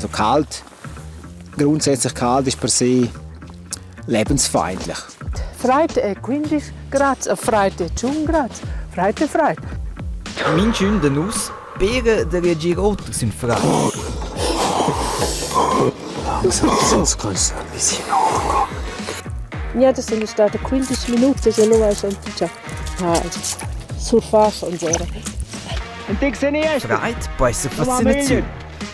Also kalt, grundsätzlich kalt ist per se lebensfeindlich. Freit è 15 gradi, freit è 5 gradi, freit è freit. Min schön de Nuss, Beeren der Regiroter sind frei. Sonst kannst du ein bisschen nachgehen. Niente, sono state 15 minuti se lo hai sentito. Surface und so. Und die sehe ich erst. Freit beißt Faszination.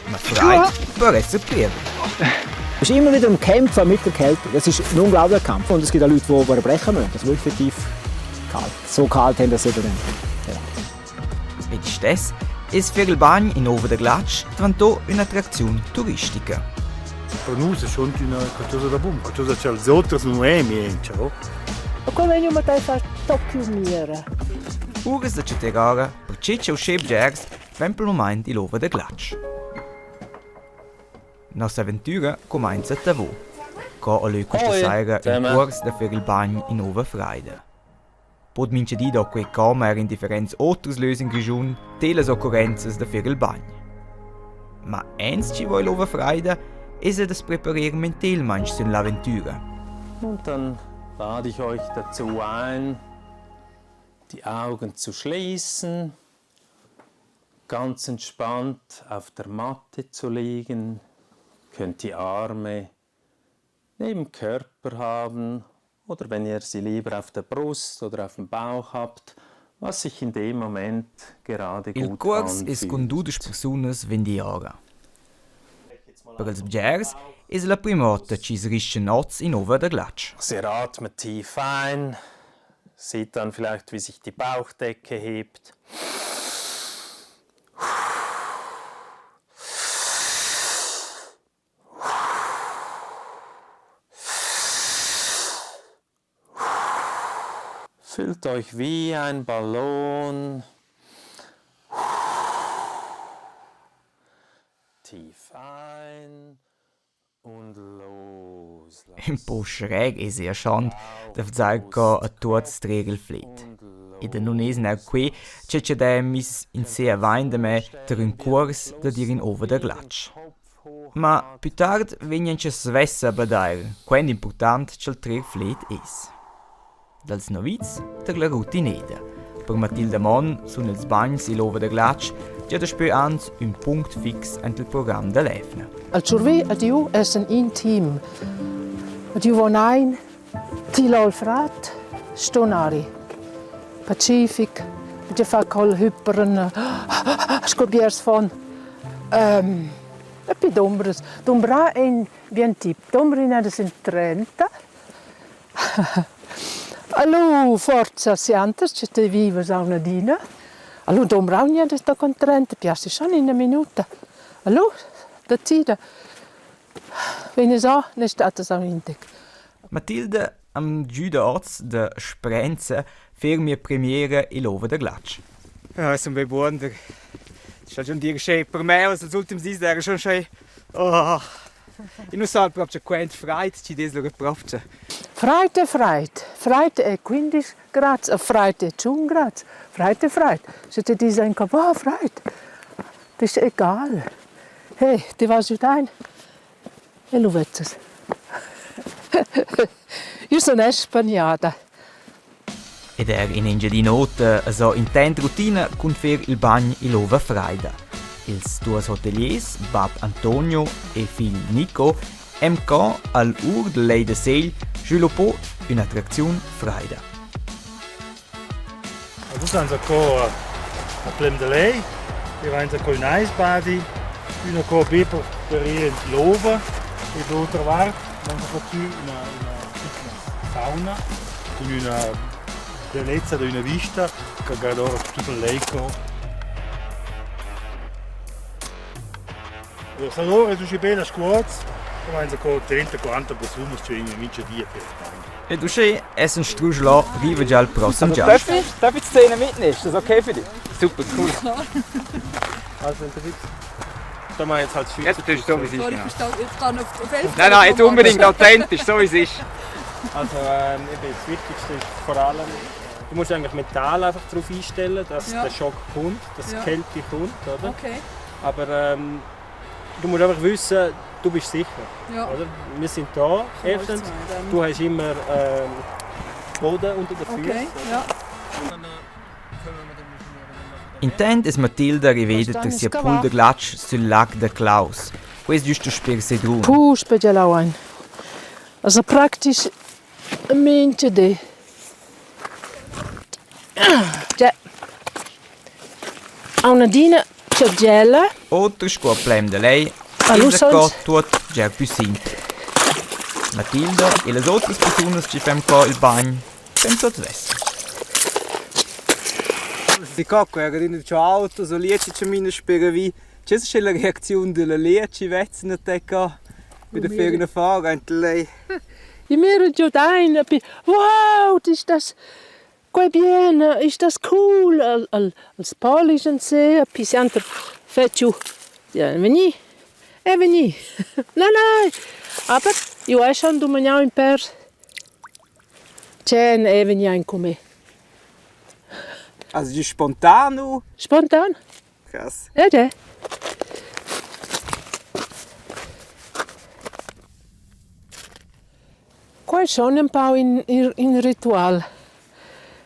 Ma freit parece Beeren. Du bist immer wieder am Kämpfen mit der Kälte. Das ist ein unglaublicher Kampf. Und es gibt auch Leute, die brechen müssen. Das ist effektiv kalt. So kalt haben das eben nicht. Ja. Ed stess, es Vögelbagn in Over der Glatsch diventò un'attrazione turistica. Per noi è schon qualcosa da buono, qualcosa che gli altri non è niente. Ma come io mi dai fare tocchi umire? Ures da Cetterara, per Cecce o Schebgers, vempel moment in Over der Glatsch. Nostra avventura comincia a Tavò, che a lui questa sera in corso da Vögelbagn in Over Freide. Pod mince di da quei camera in differenz otras lösen grigiun teles occurrenzas da Vögelbagn. Ma eins ci vuoi Over Freide, ist das Präparieren mental manchmal in l'Aventura. Und dann lade ich euch dazu ein, die Augen zu schließen, ganz entspannt auf der Matte zu liegen. Ihr könnt die Arme neben dem Körper haben oder wenn ihr sie lieber auf der Brust oder auf dem Bauch habt, was sich in dem Moment gerade gut anfühlt. Il corso es con 12 personas 20 ora. Per els bgers es la prima volta ci si risce noz in Over der Glatsch. Ihr atmet tief ein, seht dann vielleicht, wie sich die Bauchdecke hebt. Fühlt euch wie ein Ballon. Tief ein und loslassen. Un po' schräg e sehr schand, da verzeiht che a tuots Tregel fleht. E da non es neu qui, c'è da mis in sehr wein da me der un kurs da dir in Over der Glatsch. Ma più tard venien c'è svessa badair, quen important c'el Treg fleet es. Dals noviz der la rutineda. Per Matilda Mon sun els bagns in Over der Glatsch, già da spö ans un punkt fix ent il programm da levna. Al Ciurvé ad io è un team. Ad io von ein, Tilo al Frat, Stonari, Pacific, de fa col Hyperen, Scobiers von. E poi Dombres. Dombra è bien tip. Dombrina è in 30. Allora, forza siantes, c'è te vive a una dina. Allora, Dombraunia sta con 30, piace schon in una minuta. Allora, da tida. Wenn es auch, ne statt es auch intek. Matilda am Giuda-Orts de Sprenze für mir Premiere in Over der Glatsch. Ja, es ist ein Wunder. Das ist schon die Geschichte. Per me, als ultim Sis, era schon schön. Oh. Ich muss sagen, proprio quent freit, ci deslo proprio. Freit è freit. Freit è 15 gradi, freit è 5 gradi. Freit è freit. Se ti dicono, oh, freit. Das ist egal. Hey, die war schon ein. E lo vedes. Io sono spagnata. Ed in Engedi Note so intent routine con fer il bagn in Over Freida. Ils duas hoteliers, Bab Antonio e fill Nico, MK al ur de lei de Seil, Julopo, un'attrazione Freida. Adesso hanno qua a Plem de Lei, wir haben qua un Eisbadi, una qua Beper per in Lova e dall'altra parte abbiamo qua una fauna con una bellezza di una vista che guarda tutto il lake. Allora, se ci bella scuola, abbiamo qua 30-40 persone che ci vince dia per E du schei, essen Strugela, rive già al prossimo già. Darf ich die Szene mitnehmen? Ist das okay für dich? Super, cool. Also, da machen wir jetzt halt Jetzt tust du so, wie es ist. Sorry, Genau. ich kann auf 11. Nein, nein, jetzt unbedingt authentisch, so wie es ist. Also das Wichtigste ist vor allem, du musst eigentlich mental einfach darauf einstellen, dass Ja. der Schock kommt, dass Ja. die Kälte kommt, oder? Okay. Aber du musst einfach wissen, du bist sicher. Ja. Oder? Wir sind da, erstens. Du hast immer Boden unter den Füßen. Okay, ja. Intende es Matilda rivede che sia pul de glatsch sul lac de Klaus. Questo giusto per sedrum. Puh, speziell ein. Also praktisch ein Mensch de. Ja. Una dina cergella. Outro scoplem de lei. Allora, E da tot già più simple. Matilda e le altre persone che fanno qua il bagno, fanno tutto questo. Die Kacke, ja, in dem Auto, so Lietschi zumindest spielen wie. Das ist eine Reaktion der Lietschi, wetzen nicht bei der Ferien fahren. Ich mir giù dain, wow, ist das qua bien, ist das cool, als Polischen se, pisanter fetchu. Ja, veni. Veni. Nein. Aber io è schon domani in per. C'è veni ein come. Also die spontan? Spontan? Krass. Ja. Qua è schon un po' in ritual.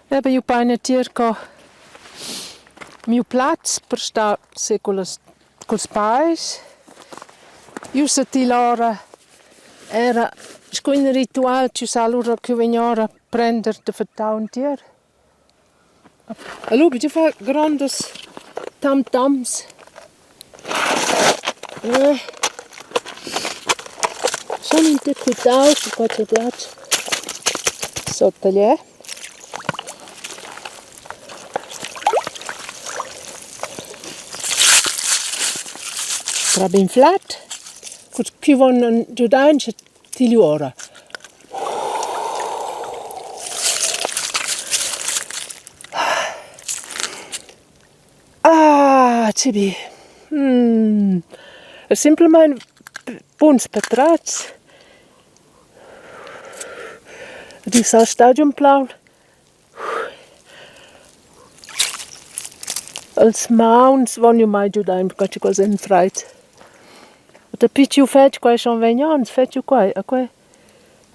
Eben io pane circa mio Platz per sta se col pais. Io se ti l'ora era un ritual ci sa allora che veniora prendere de vertauen tier. Allora bi fa grandes tam-tams. Sono in te cuidado che qua c'è ghiaccio sotto lì. Tra ben flat. Qui vanno giù da ti li ora. Cibi. Semplicemente buons patrats. Die sa stadium plaun. Als Mounds vanno mai giù da perché cosa in freit. Da picciu fetch qua schon venians, fetch qua, a qua.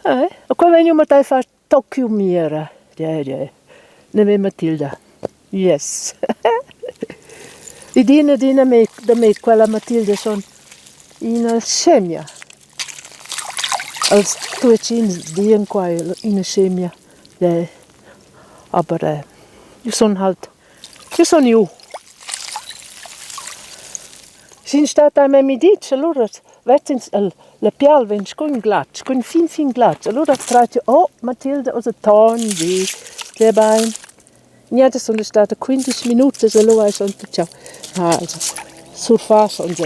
A qua venio ma dai fa tocchio mira. Ja. Ne Matilda. Yes. I dina da me quella Matilda son in scemia. Als tuecins dien qua in scemia. Ja. Aber io son io. Sin stata a me mi dice, allora vettins la pial ven scun glatsch, scun fin glatsch. Allora tratti, oh Matilda, also ton di, der Bein. Niente sono stata 15 minuti, se lo hai sentito, ciao. Also, surface und so.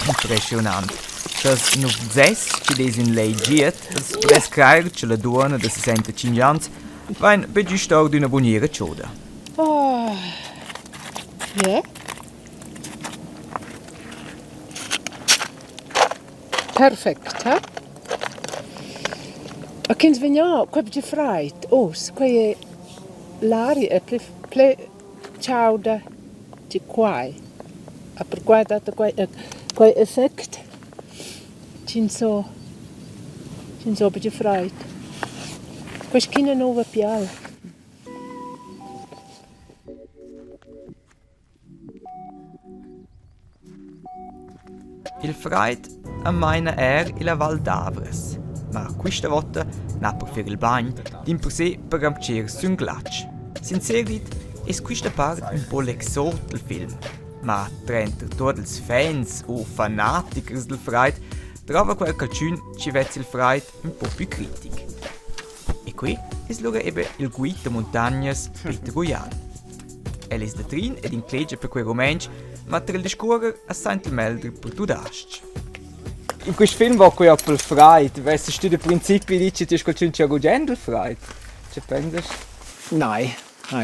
Impressionant. Das in auf 6, ci des in lei giet, das prescrire ce la duona de 65 ans, vain be giustor d'una boniera cioda. Oh. Ja. Perfekt, hè? A kind venja, qua bi freit, os, qua è l'aria è ple ciauda di quai. A per qua data qua effekt. Cinso bi freit. Qua schina nova pial. Il freit a meina e la Val d'Avres, ma questa volta na per fer il bagn, din per sé per amcer sun glatsch. Sincerit, es questa part un po' l'exort del film, ma trenta tot els fans o fanaticers del freit, trova quel calciun ci vezzi il freit un po' più critic. E qui es lura ebe il guid de montagnas Peter Goyan. El es da trin ed in clegge per quei romensch, ma tra il discorrer a Saint Melder per tudasc. In questo film va qui per freit, weißt du die Prinzipien dici ti scolcin ci agogendo freit. Ci pensi? Nein,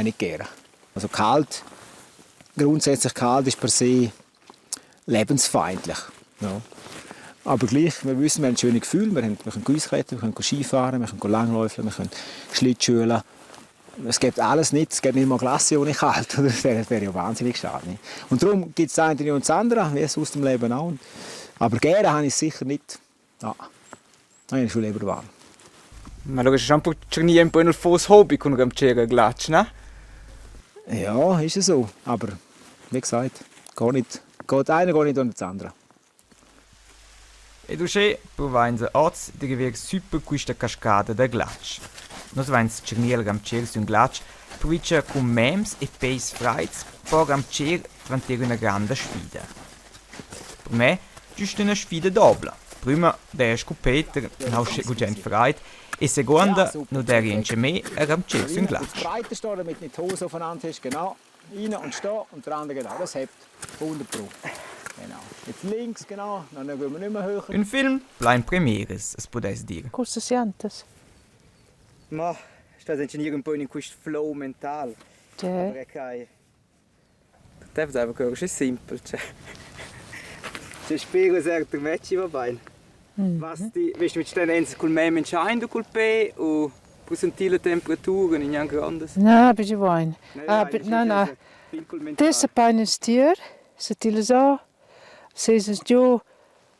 nicht gerne. Also kalt, grundsätzlich kalt ist per se lebensfeindlich. Ja. Aber gleich, wir wissen, wir haben schöne Gefühle, wir können Geisklettern, wir können Skifahren, wir können Langläufeln, wir können Schlittschuhen. es gibt alles nicht. Es gibt nicht mal Glasse ohne kalt. Das wäre ja wahnsinnig schade. Nicht? Und darum gibt es das eine und das andere, wie es aus dem Leben auch. Aber gerne habe ich es sicher nicht. Ja, dann habe ich schon lieber warm. Ma lo schon nie ein bisschen fürs Hobby con ramcere glatsch, ne? Ja, ist es so. Aber wie gesagt, geht einer geht nicht ohne das andere. E dusce provainza oz di river super questa cascata da glatsch. Nos vains cerniel ramcer sun glatsch, provincia con mems e peis freiz, po ramcer vanter una grande sfida. Per me, giusto una sfida doppia. Prima der Peter, now gent freit, e seconda no der rienche me a ramcer sun glatsch. Breiter stehen, damit nicht die Hose aufeinander ist, genau. Rein und stehen und der andere genau. Das hebt 100 Pro. Genau. Jetzt links, genau. Dann gehen wir nicht mehr höher. Un film plein premieres, es potesse dire. Cosa sientes? Ma sta un po' in questo flow mentale. Cioè, Perché deve einfach è simpel, cioè. Se spiego certo match va bene. Was die, weißt du, mit stellen col mem entscheiden col P o presentile temperaturen in ein grandes. no, bitte wein. No. Deze pijn is stier. Se tille zo. Se is jo.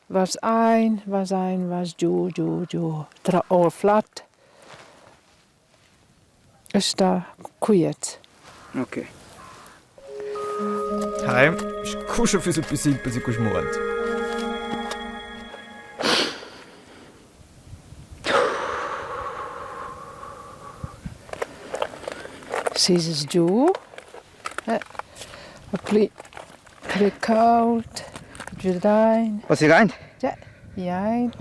Was ein, was jo. Tra all flat. Ist da quiet. Okay. Heim ist kusche für so etwas Simples wie geschmort. Se is jo. Een beetje koud. Jordijn. Was hier rein? Ja, jein.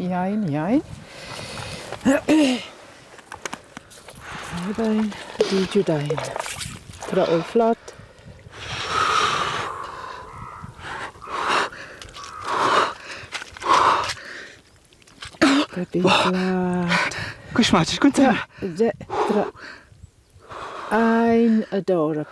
Jordijn, die Jordijn. Tra all flat. Een beetje flat. Geschmack, gut. Ja, tra ein dorp.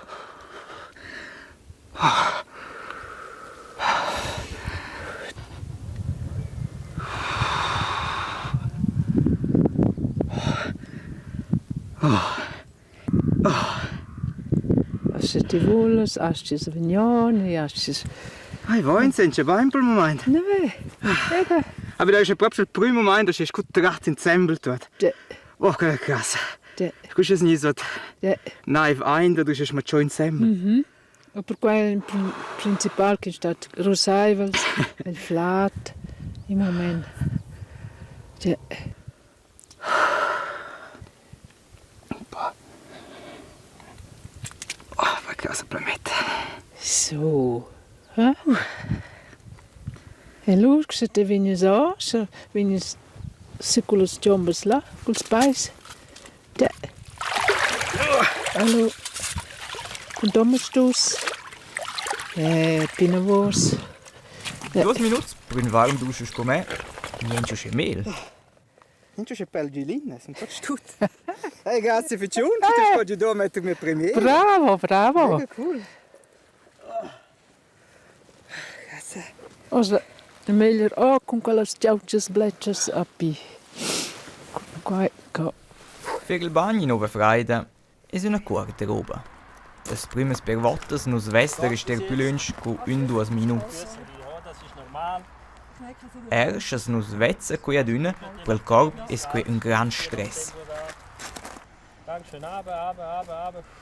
Als je die woelens, als je ze vignoni, als je... Ai, wohin sind schon beim Moment? Nee, Aber da ist ja proprio il primo moment, da ist gut recht ensemble dort. Ja. Oh, krass. Ja. Du kannst es nie so Ja. naiv ein, da ist man schon ensemble. Per quel principal che sta Rosaivals, il flat, il moment. Ja. Oh, was krass Planet. So. Hä? E lui che te viene so, viene siculos jombes là, col spice. Ja. Hallo. Und Dommerstoß. Pinavos. 2 minuti per un warm dusche con me, niente c'è mel. Non c'è pelgilina, sono un po' stut. Hey, grazie per ciò, ti faccio da mettermi premiere. Bravo. Mega cool. Grazie. Osla, meglio con quelle stauches bletches appi. Qua. Per il bagno in Freitag è una corta roba. Das primes per voltas nus vester ist der Pülünsch cu 1-2 minuts. Erst nus vezza qui ad una, quel corp es qui un gran stress.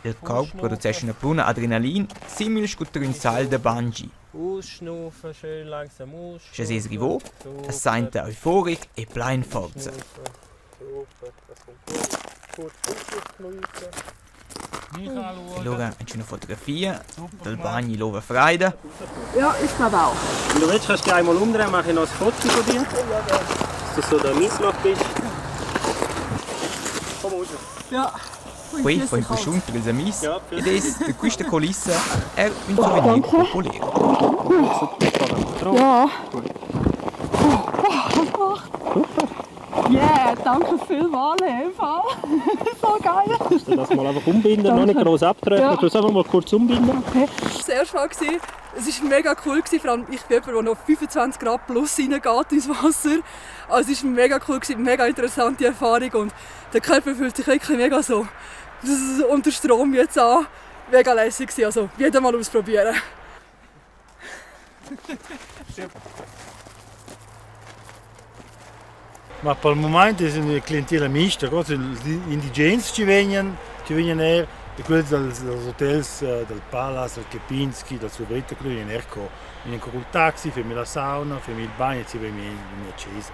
Il corp produzesce una bruna Adrenalin, simil scutter un sal de Bungee. Ausschnaufen, schön langsam ausschnaufen. Se es arrivò, es sente euphoric e plein forza. Super, das kommt gut. Allora c'è una fotografia del bagno in Lova Freitag. Ja, ich glaube auch. Wenn du willst, kannst du dich einmal umdrehen, mache ich noch ein Foto von dir. Dass du so der Mislach bist. Komm raus. Ja. Qui fa impressione per gli amici ed è di questa colissa è un souvenir popolare. Ja. Yeah, danke vielmals, Eva. So geil. Kannst du das mal einfach umbinden, noch nicht groß abtrocknen, du es einfach mal kurz umbinden. Okay. Sehr schön gewesen. Es war mega cool gewesen, vor allem ich bin jemand, der noch 25 Grad plus reingeht ins Wasser. Also es war mega cool gewesen, mega interessante Erfahrung und der Körper fühlt sich wirklich mega so unter Strom jetzt an. Mega lässig, also wieder mal ausprobieren. Ma per il momento è una clientela mista, gli indigeni ci vengono her, e quelli dei hotels del Palace, del Kempinski, del Sovretto, quelli vengono con il taxi, fanno la sauna, fanno il bagno e ci vengono in accesa.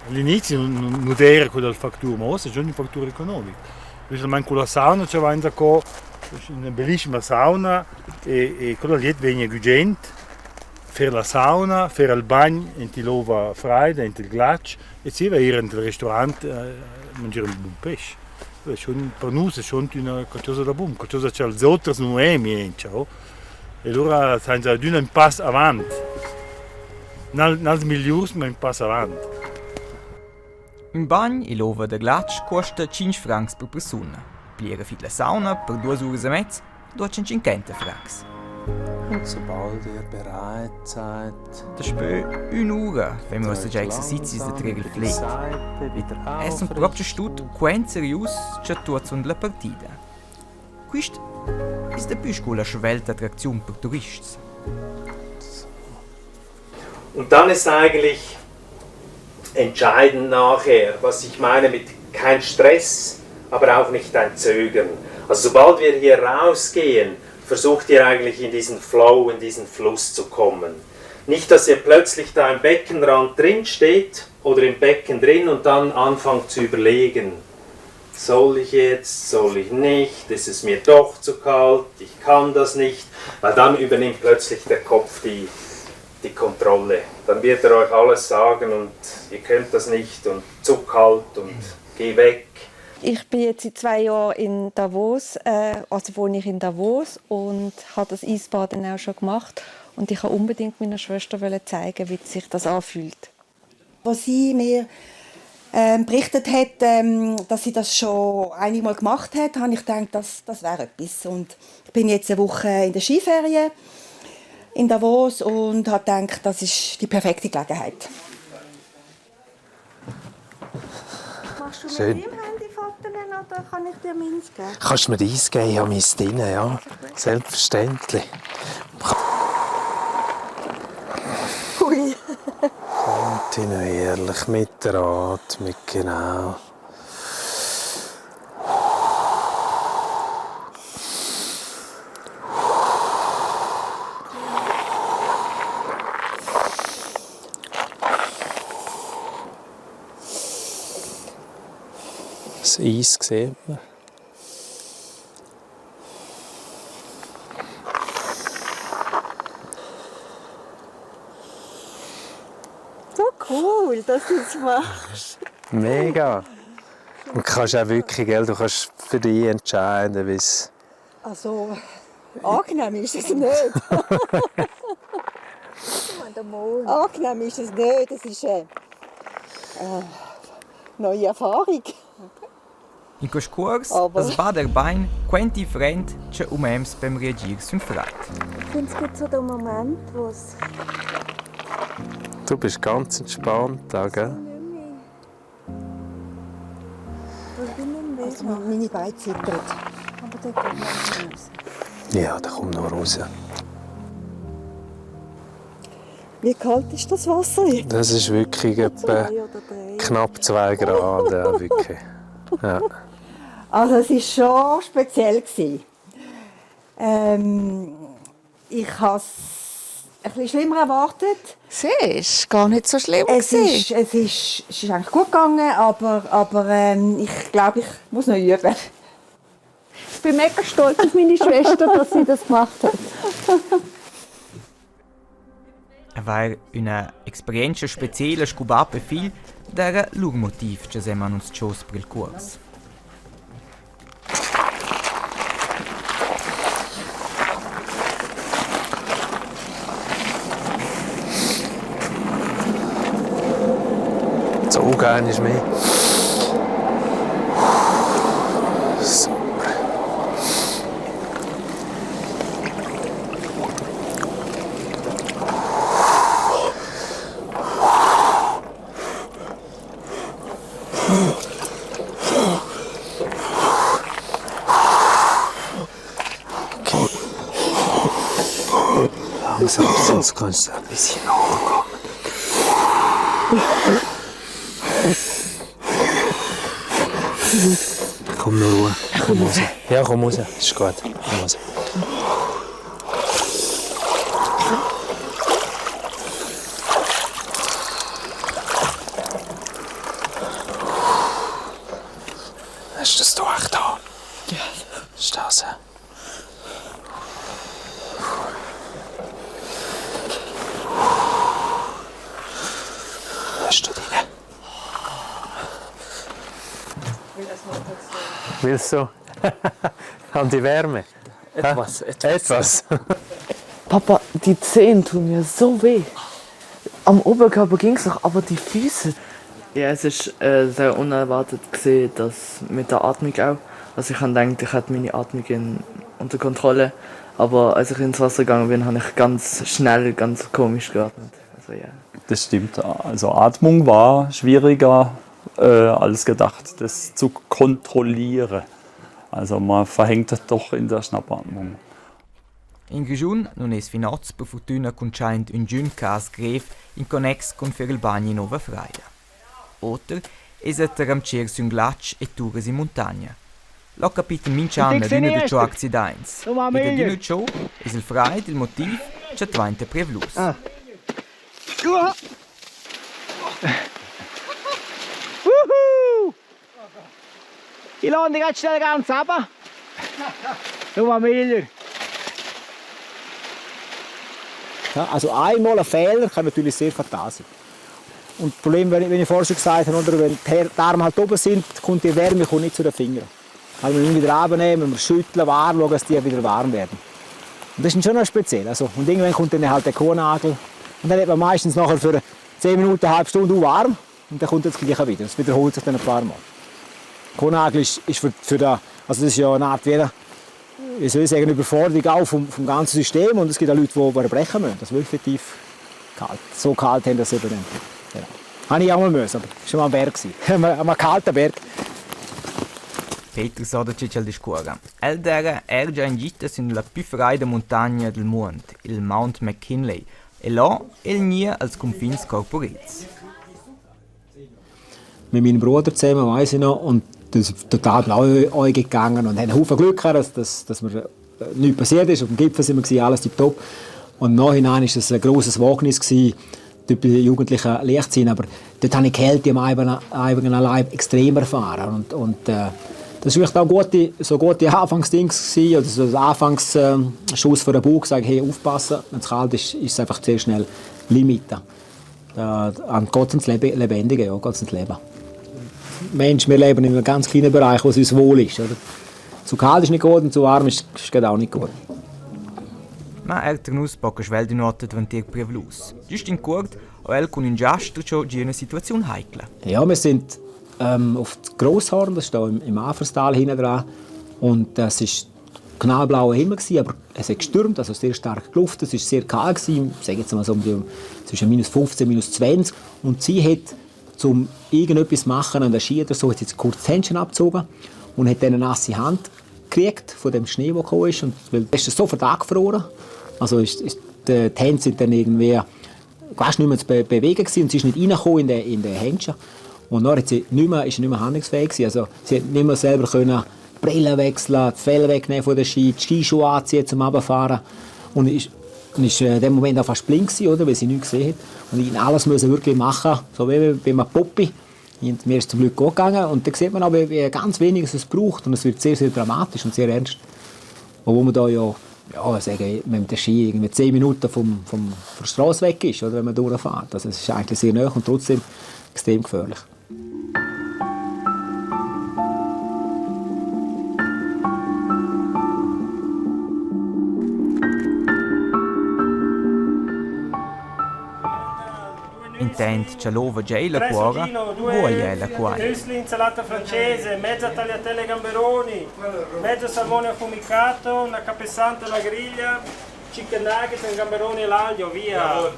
All'inizio non era quella fattura, ma ora è già una fattura economica. Quindi con la sauna ci va una bellissima sauna e quella lì viene gente. Per la sauna, per il bagno, in die Lova Freide, in il Glatsch, e si va hier in il ristorante mangiare un buon pesce. Per noi è schon qualcosa da buono, qualcosa che gli altri non è niente. E allora sono già un passo avanti. Nels migliori, ma un passo avanti. Un bagno in Lova del Glatsch costa 5 francs per persona. Pliere für la sauna per 2 ore e mezza, 250 francs. Und sobald ihr bereit seid, Das Spiel 1 Uhr, wenn wir uns den Exercizi der Regel pflegt. Es sono proprio stut quen serius c'è tutti la partita. Questa è più una schwellte Attraktion per Touristen. Und dann ist eigentlich entscheidend nachher, was ich meine mit kein Stress, aber auch nicht ein Zögern. Also sobald wir hier rausgehen, versucht ihr eigentlich in diesen Flow, in diesen Fluss zu kommen. Nicht, dass ihr plötzlich da im Beckenrand drin steht oder im Becken drin und dann anfangt zu überlegen, soll ich jetzt, soll ich nicht, ist es mir doch zu kalt, ich kann das nicht, weil dann übernimmt plötzlich der Kopf die Kontrolle. Dann wird er euch alles sagen und ihr könnt das nicht und zu kalt und geh weg. Ich bin jetzt seit 2 Jahren in Davos, also wohne ich in Davos und habe das Eisbaden auch schon gemacht. Und ich wollte unbedingt meiner Schwester zeigen, wie sich das anfühlt. Als sie mir berichtet hat, dass sie das schon einmal gemacht hat, habe ich gedacht, das wäre etwas. Und ich bin jetzt eine Woche in der Skiferie in Davos und habe gedacht, das ist die perfekte Gelegenheit. Machst du mit dem Handy Fotos oder kann ich dir meins geben? kannst du mir deins geben? Ich habe meins drin, ja. Selbstverständlich. Ui. Kontinuierlich mit der Atmung, genau. Das Eis sieht man. So cool, dass du es machst. Mega. Und kannst auch wirklich, gell, du kannst für dich entscheiden, wie es... Also, angenehm ist es nicht. Angenehm ist es nicht, das ist eine neue Erfahrung. In questo corso, das Baderbein, quanti different c'è umems beim Reagieren sind freit. Ich finde, es gibt so den Moment, wo es... Du bist ganz entspannt, gell? Also meine Beine zittern. Aber der kommt noch raus. Ja, der kommt noch raus. Wie kalt ist das Wasser jetzt? Das ist wirklich etwa knapp 2 Grad, ja, wirklich. Ja. Also es war schon speziell. Ich habe es ein bisschen schlimmer erwartet. Es war gar nicht so schlimm. Es ist eigentlich gut gegangen, aber ich glaube, ich muss noch üben. Ich bin mega stolz auf meine Schwester, dass sie das gemacht hat. Weil eine Experienza speciale scuba per fil der l'urmotiv che siamo uns chose per il corso. So geil ist mehr. So. Jetzt kannst du ein bisschen nachkommen. Komm noch Ruhe. Komm raus. Ja, komm raus. Ist gut. Komm raus. Hast du das durch da? Ja. Ist das? Hast du deine? Willst du? An die Wärme? Etwas. Papa, die Zehen tun mir so weh. Am Oberkörper ging es noch, aber die Füße. Ja, es ist sehr unerwartet gesehen, dass mit der Atmung auch. Also ich habe gedacht, ich hätte meine Atmung unter Kontrolle. Aber als ich ins Wasser gegangen bin, habe ich ganz schnell, ganz komisch geatmet. Also, ja. Das stimmt. Also Atmung war schwieriger als gedacht, das zu kontrollieren. Also man verhängt es doch in der Schnappatmung. In Grigiun non es finoz per fortuna conchaint un giun cas grev in connex con Ferelbagni Nova Fraia. Oter es a ramcer sun glatsch e tures in montagna. Lo capiten mincian l'una de ciò accidents. E da d'una ciò es il frei del motiv c'è tvainte prevlus. Ich lande dich jetzt schnell ganz runter. Schau mal, Miller. Ja, also einmal ein Fehler kann natürlich sehr fatal sein. Und das Problem, wenn ich vorher schon gesagt habe, wenn die Arme halt oben sind, kommt die Wärme nicht zu den Fingern. Also wir müssen wieder runternehmen, wir schütteln, warm schauen, dass die wieder warm werden. Und das ist schon noch speziell. Also, und irgendwann kommt dann halt der Kuhnagel. Und dann hat man meistens nachher für 10 Minuten, eine halbe Stunde warm. Und dann kommt das gleiche wieder. Das wiederholt sich dann ein paar Mal. Kuhnagel ist für das ist ja eine Art wie soll ich sagen, Überforderung auch vom ganzen System. Und es gibt auch Leute, die brechen müssen. Das ist wirklich tief kalt. So kalt haben das eben. Genau. Habe ich auch mal müssen, aber es war schon mal am Berg. Am kalten Berg. Peter sa da c'è il discorso. El era già in gita sulla più fredda montagna del mondo, il Mount McKinley. E là il nie als confins corporets. Mit meinem Bruder zusammen, weiss ich noch, und das ist total blauäugig gegangen und haben einen Haufen Glück gehabt, dass mir nichts passiert ist. Auf dem Gipfel sind wir, alles tipptopp. Und im Nachhinein war es ein grosses Wagnis, dort bei den Jugendlichen leicht zu sein. Aber dort habe ich die Kälte am eigenen Leib extrem erfahren. Und das war auch so gute Anfangsdinge oder so ein Anfangsschuss für den Bauch, sagen, hey, aufpassen, wenn es kalt ist, ist es einfach sehr schnell Limite. An Gott ins Lebendige, ja, Gott ins Leben. Mensch, wir leben in einem ganz kleinen Bereich, wo es uns wohl ist. Oder? Zu kalt ist nicht gut und zu warm ist auch nicht gut. Ma erternus poca schweldi notte davanti prevlus. Just in Kurt, auch con un Giastro c'è eine Situation heikle. Ja, wir sind auf das Grosshorn, das ist da im Aferstal hinten dran. Und das war knallblauer Himmel, aber es hat gestürmt, also sehr stark geluftet. Es war sehr kalt, ich sage jetzt mal so zwischen minus 15 und minus 20. Und sie hat, um irgendetwas zu machen an der Ski oder so, hat jetzt kurz das Händchen abgezogen und hat dann eine nasse Hand gekriegt von dem Schnee, der gekommen ist. Und weil es ist sofort angefroren. Also die Hände sind dann irgendwie fast nicht mehr zu bewegen gewesen, und sie ist nicht reingekommen in den Händchen. Und dann ist sie nicht mehr handlungsfähig gewesen. Also sie hat nicht mehr selber können Brillen wechseln, die Felle wegnehmen von der Ski, die Skischuhe anziehen zum Runterfahren. Und ist in dem Moment auch fast blind gewesen, oder, weil sie nichts gesehen hat. Und ich alles müssen wirklich machen, so wie bei einem Poppy. Und mir ist es zum Glück gut gegangen. Und da sieht man auch, wie ganz wenig es braucht. Und es wird sehr, sehr dramatisch und sehr ernst. Obwohl man da ja sagen, mit der Ski irgendwie 10 Minuten von der Straße weg ist, oder, wenn man durchfährt. Also es ist eigentlich sehr nah und trotzdem extrem gefährlich. Intent c'è l'ova già la cuora, vuoi la cuora. Nüssli insalata francese, mezza tagliatelle gamberoni, mezzo salmone affumicato, una capessante alla griglia, chicken nuggets e gamberoni all'aglio, via!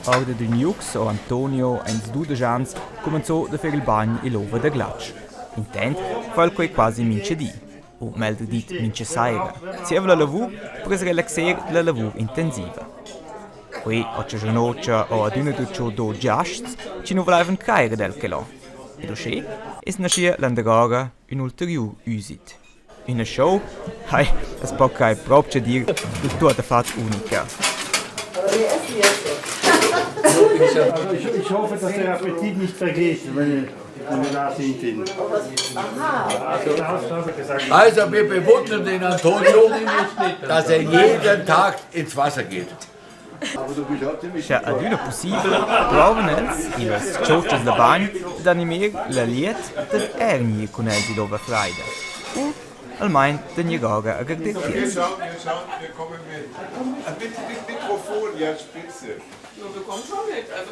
Orde d'un Jux o Antonio ens Dudejans comenzò da fare il bagno e l'ova da glatsch. Intent fa quasi mince di. o meglio dit mince saira. Sia la lavur per relaxare la lavur intensiva. Qui ho c'è giornoccia o ad una duccio do giasts ci non volevan caire del che lo. E così è nascia l'andrara un ulterior usit. Una show, es può che proprio dire tutta fatta unica. Ich hoffe, dass der Appetit nicht vergeht, wenn wir da sind. Also wir bewundern den Antonio, dass er jeden Tag ins Wasser geht. Se ad una possibile provano in le ciocche da bagno ad animare la liet del ernie con el di dove freida. Almeno da niegare a gardere. Wir kommen mit. Bitte mit Mikrofon, ja, spitze. Du kommst schon mit, also.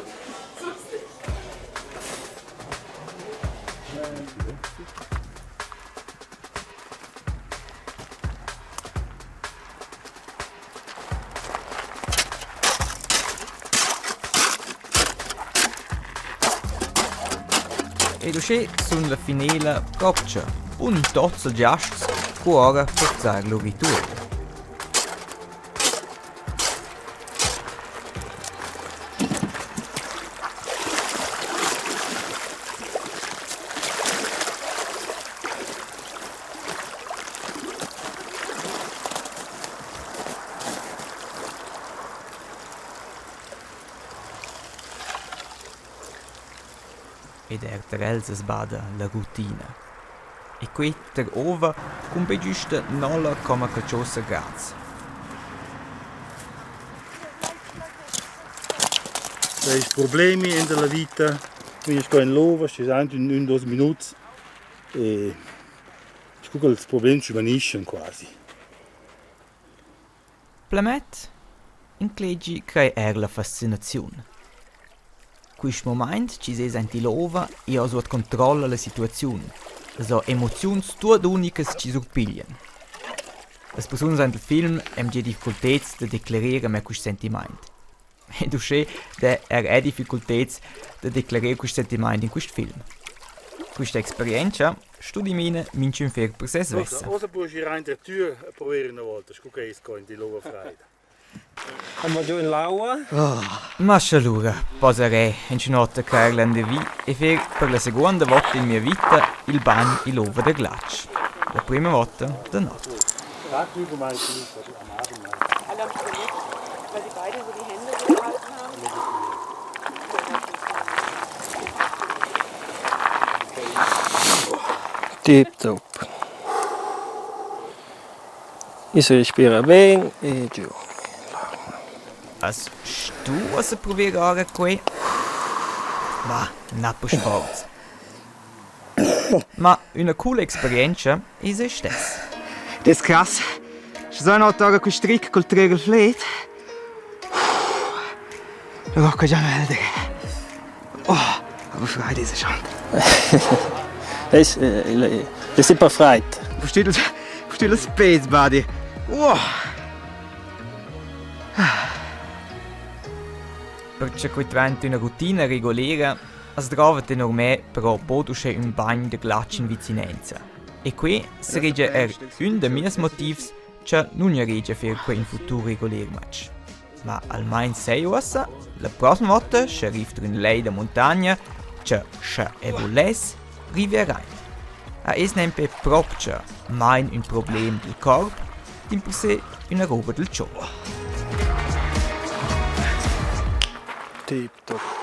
E così sono la finela propcia, un tozzo giasts che ora forzare lo ritorno. Ed erterels es bada la rutina. E qui ter ova con be giusta 0,14 gradi. Wenn es Probleme in der vita, wenn ich in Lova, ci sono in 2 minuti e il problema ci vanisce quasi. Plamet, in cleggi crea la fascinazione. Questo momento ci si sente l'ova e ha sotto controllo la situazione. So emozioni tutte uniche ci sorpigliano. Le persone del film hanno difficoltà di declarare questo sentimento. E così ha difficoltà di declarare questo sentimento in questo film. Questa esperienza studi mine mince in fer per se stessa. Cosa puoi girare in der Tür provare una volta, scucca in di Lova Freida. Andiamo giù in l'aua? Ma allora, poserei in cinotta Carla de Vi e fare per la seconda volta in mia vita il bagno in l'ova del glaccio. La prima volta da notte. Frag über meine Knie, am Abend. Alle haben überlegt, weil die beide so die Hände gehalten haben. Tip top. Ich respira bene e giù. As tu a provare ora qui? Ma, nappo sport. Ma una cool esperienza è se stessa. Das ist krass. Ich sono noch Tage con Strick col Trägerfleet. Lo che già melde. Oh, aber Freude ist es schon. Das ist pas freit. Versteht das Space Buddy. Oh. Perché qui diventa una routine regolare, si trova normale però produce un bagno di glaccio in vicinanza. E qui sarebbe un dei miei motivi che non regge per quel futuro regolare match. Ma almeno 6 ore, la prossima volta ci arriva in lei da montagna che se volesse arriverà. E è sempre proprio mai un problema del corpo, ma per sé una roba del gioco. Tip top.